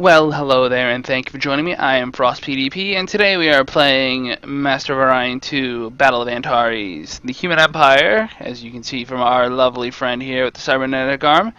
Well, hello there, and thank you for joining me. I am Frost PDP, and today we are playing Master of Orion II, Battle of Antares. The human empire, as you can see from our lovely friend here with the cybernetic arm,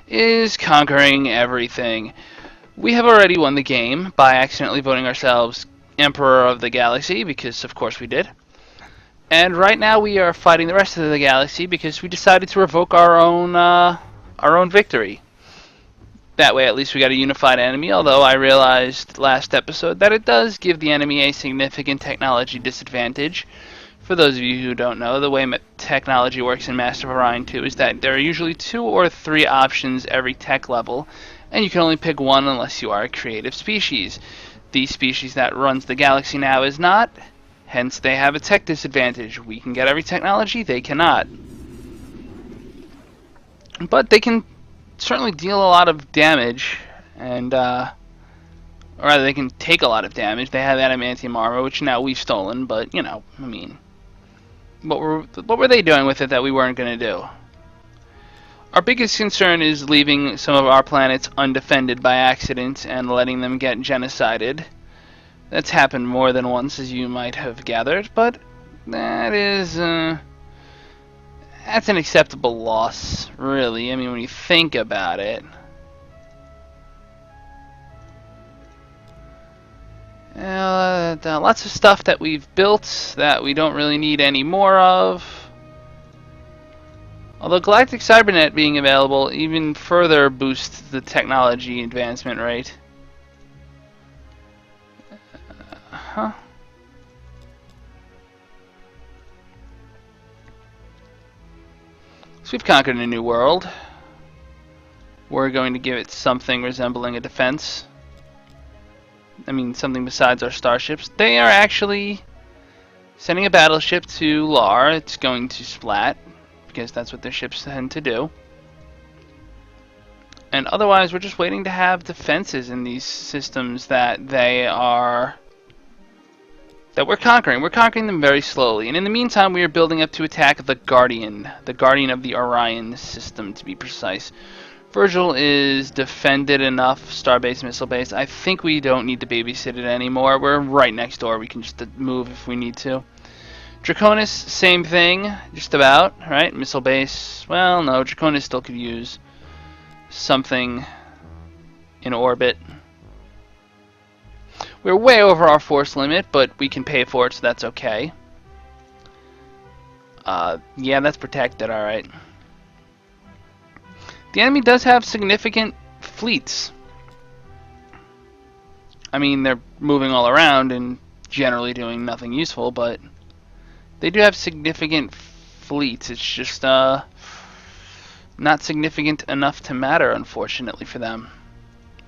is conquering everything. We have already won the game by accidentally voting ourselves Emperor of the Galaxy, because of course we did. And right now we are fighting the rest of the galaxy because we decided to revoke our own victory. That way, at least we got a unified enemy, although I realized last episode that it does give the enemy a significant technology disadvantage. For those of you who don't know, the way technology works in Master of Orion II is that there are usually 2 or 3 options every tech level, and you can only pick one unless you are a creative species. The species that runs the galaxy now is not, hence they have a tech disadvantage. We can get every technology, they cannot. But they can certainly deal a lot of damage, and or rather, they can take a lot of damage. They have adamantium armor, which now we've stolen. But I mean, what were they doing with it that we weren't going to do? Our biggest concern is leaving some of our planets undefended by accident and letting them get genocided. That's happened more than once, as you might have gathered, but that's an acceptable loss, really. I mean, when you think about it. Lots of stuff that we've built that we don't really need any more of. Although Galactic Cybernet being available even further boosts the technology advancement rate. Huh. So we've conquered a new world. We're going to give it something resembling a defense. I mean, something besides our starships. They are actually sending a battleship to Lar. It's going to splat, because that's what their ships tend to do. And otherwise, we're just waiting to have defenses in these systems that we're conquering. We're conquering them very slowly. And in the meantime, we are building up to attack the Guardian of the Orion system, to be precise. Virgil is defended enough, starbase, missile base. I think we don't need to babysit it anymore. We're right next door. We can just move if we need to. Draconis, same thing, just about, right? Missile base. Well, no, Draconis still could use something in orbit. We're way over our force limit, but we can pay for it, so that's okay. Yeah, that's protected, alright. The enemy does have significant fleets. I mean, they're moving all around and generally doing nothing useful, but they do have significant fleets. It's just not significant enough to matter, unfortunately, for them.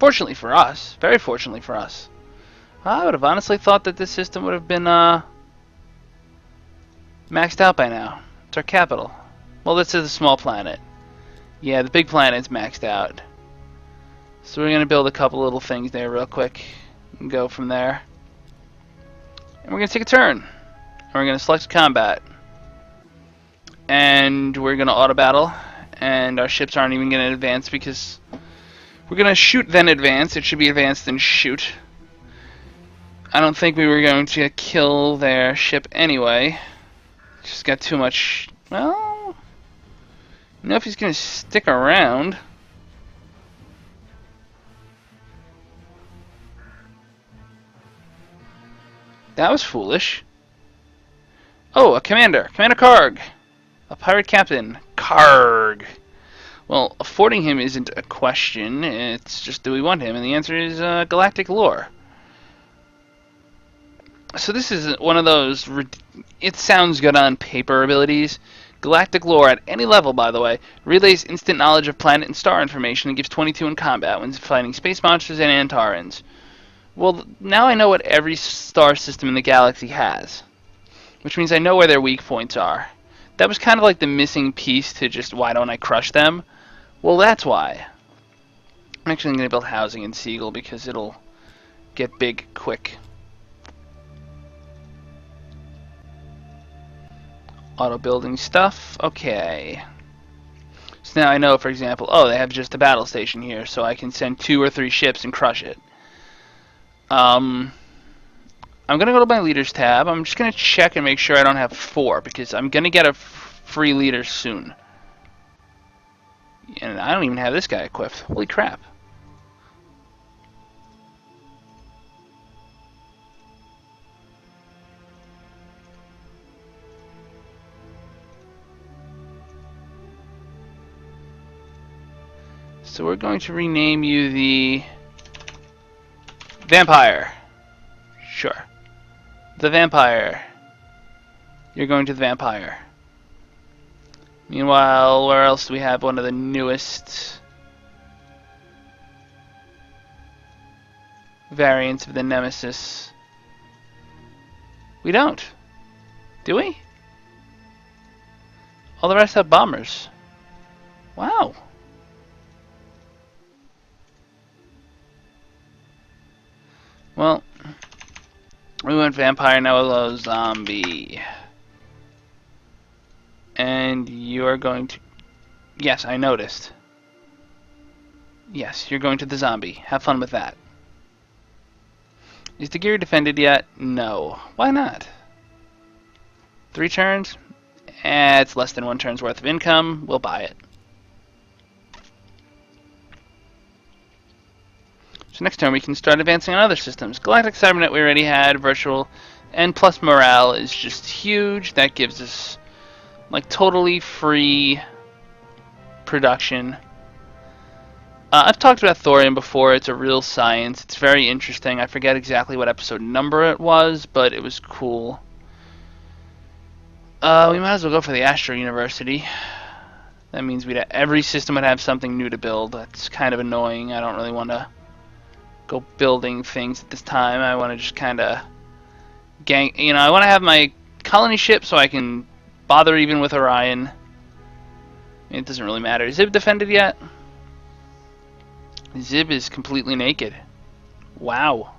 Fortunately for us. Very fortunately for us. I would have honestly thought that this system would have been maxed out by now. It's our capital. Well, this is a small planet. Yeah, the big planet's maxed out. So we're going to build a couple little things there real quick and go from there. And we're going to take a turn. And we're going to select combat. And we're going to auto battle. And our ships aren't even going to advance because we're going to shoot then advance. It should be advance then shoot. I don't think we were going to kill their ship anyway. Just got too much. Well, you know, if he's going to stick around. That was foolish. Oh, a commander. Commander Karg. A pirate captain. Karg. Well, affording him isn't a question. It's just, do we want him? And the answer is galactic lore. So this is one of those, it sounds good on paper abilities. Galactic lore at any level, by the way, relays instant knowledge of planet and star information and gives 22 in combat when fighting space monsters and Antarans. Well, now I know what every star system in the galaxy has, which means I know where their weak points are. That was kind of like the missing piece to just, why don't I crush them? Well, that's why. I'm actually going to build housing in Seagull because it'll get big quick. Auto building stuff. Okay. So now I know, for example, oh, they have just a battle station here, so I can send 2 or 3 ships and crush it. Um, I'm gonna go to my leaders tab. I'm just gonna check and make sure I don't have 4 because I'm gonna get a free leader soon. And I don't even have this guy equipped. Holy crap. So we're going to rename you the Vampire. Sure. The Vampire. You're going to the Vampire. Meanwhile, where else do we have one of the newest variants of the Nemesis? We don't. Do we? All the rest have bombers. Wow. Well, we went Vampire, now we'll go Zombie. And you're going to... Yes, I noticed. Yes, you're going to the Zombie. Have fun with that. Is the gear defended yet? No. Why not? 3 turns? It's less than 1 turn's worth of income. We'll buy it. So next turn we can start advancing on other systems. Galactic Cybernet we already had. Virtual. And plus morale is just huge. That gives us like totally free production. I've talked about thorium before. It's a real science. It's very interesting. I forget exactly what episode number it was, but it was cool. We might as well go for the Astro University. That means every system would have something new to build. That's kind of annoying. I don't really want to go building things at this time. I want to just kind of I want to have my colony ship so I can bother even with Orion. It doesn't really matter. Is Zib defended yet? Zib is completely naked. Wow.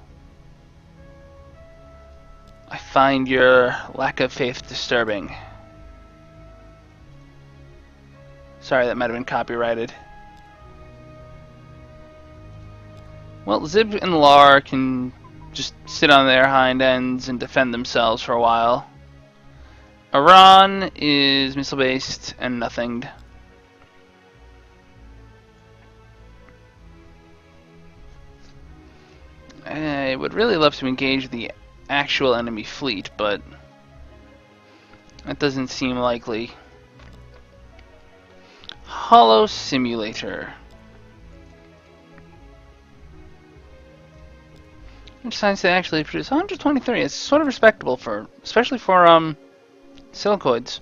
I find your lack of faith disturbing. Sorry, that might have been copyrighted. Well, Zib and Lar can just sit on their hind ends and defend themselves for a while. Iran is missile-based and nothinged. I would really love to engage the actual enemy fleet, but that doesn't seem likely. Hollow Simulator. Which science they actually produce? 123. It's sort of respectable for, especially for silicoids.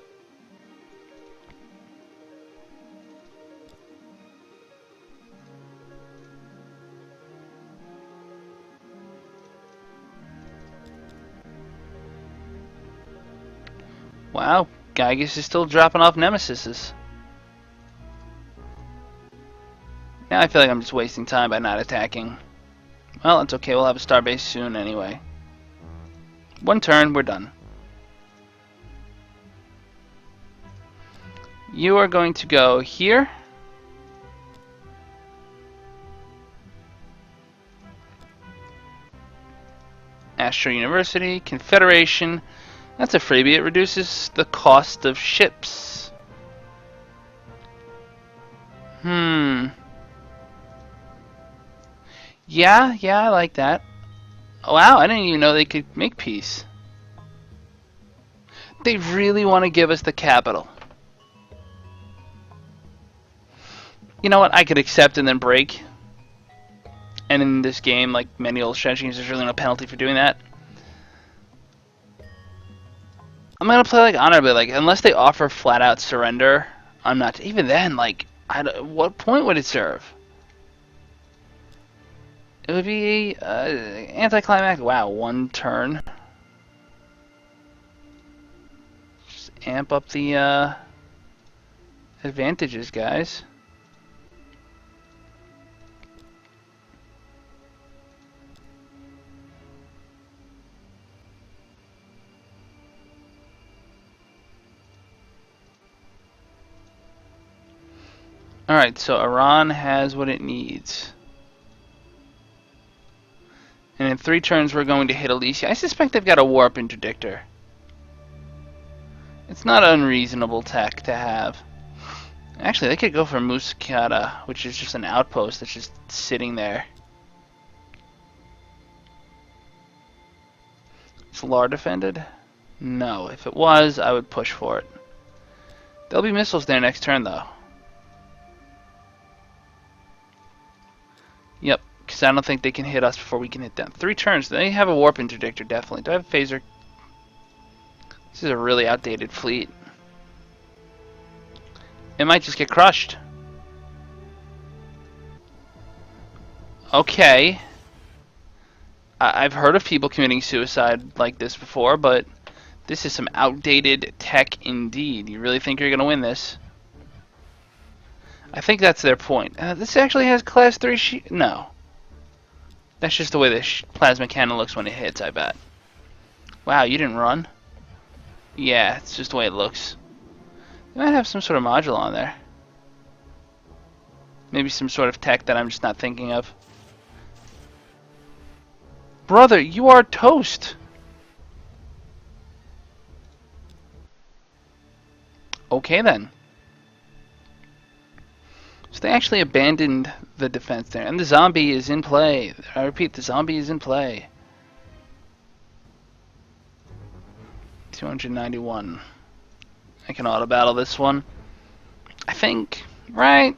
Wow, Gygus is still dropping off Nemesises. Now I feel like I'm just wasting time by not attacking. Well, it's okay, we'll have a starbase soon anyway. 1 turn, we're done. You are going to go here. Astro University, Confederation. That's a freebie. It reduces the cost of ships. Yeah, I like that. Wow, I didn't even know they could make peace. They really want to give us the capital. You know what? I could accept and then break. And in this game, like many old strategies, there's really no penalty for doing that. I'm gonna play like honorably, like unless they offer flat out surrender, I'm not. Even then, like, what point would it serve? It would be anticlimactic. Wow, 1 turn. Just amp up the advantages, guys. Alright, so Iran has what it needs. And in 3 turns, we're going to hit Alicia. I suspect they've got a warp interdictor. It's not unreasonable tech to have. Actually, they could go for Muscata, which is just an outpost that's just sitting there. Is Lar defended? No. If it was, I would push for it. There'll be missiles there next turn, though. Yep, because I don't think they can hit us before we can hit them. 3 turns. They have a warp interdictor, definitely. Do I have a phaser? This is a really outdated fleet. It might just get crushed. Okay. I've heard of people committing suicide like this before, but this is some outdated tech indeed. You really think you're going to win this? I think that's their point. This actually has class 3 no. That's just the way the plasma cannon looks when it hits, I bet. Wow, you didn't run? Yeah, it's just the way it looks. They might have some sort of module on there. Maybe some sort of tech that I'm just not thinking of. Brother, you are toast! Okay then. So they actually abandoned the defense there. And the zombie is in play. I repeat, the zombie is in play. 291. I can auto battle this one. I think, right?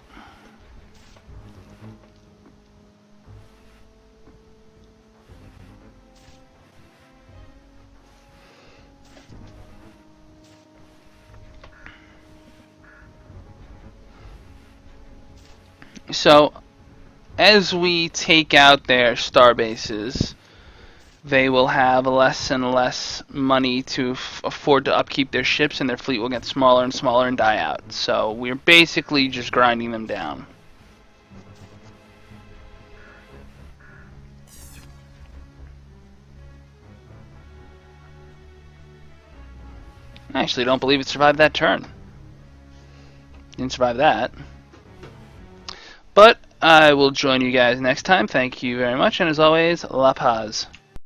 So, as we take out their star bases, they will have less and less money to afford to upkeep their ships, and their fleet will get smaller and smaller and die out. So we're basically just grinding them down. I actually don't believe it survived that turn. Didn't survive that. But I will join you guys next time. Thank you very much, and as always, La Paz.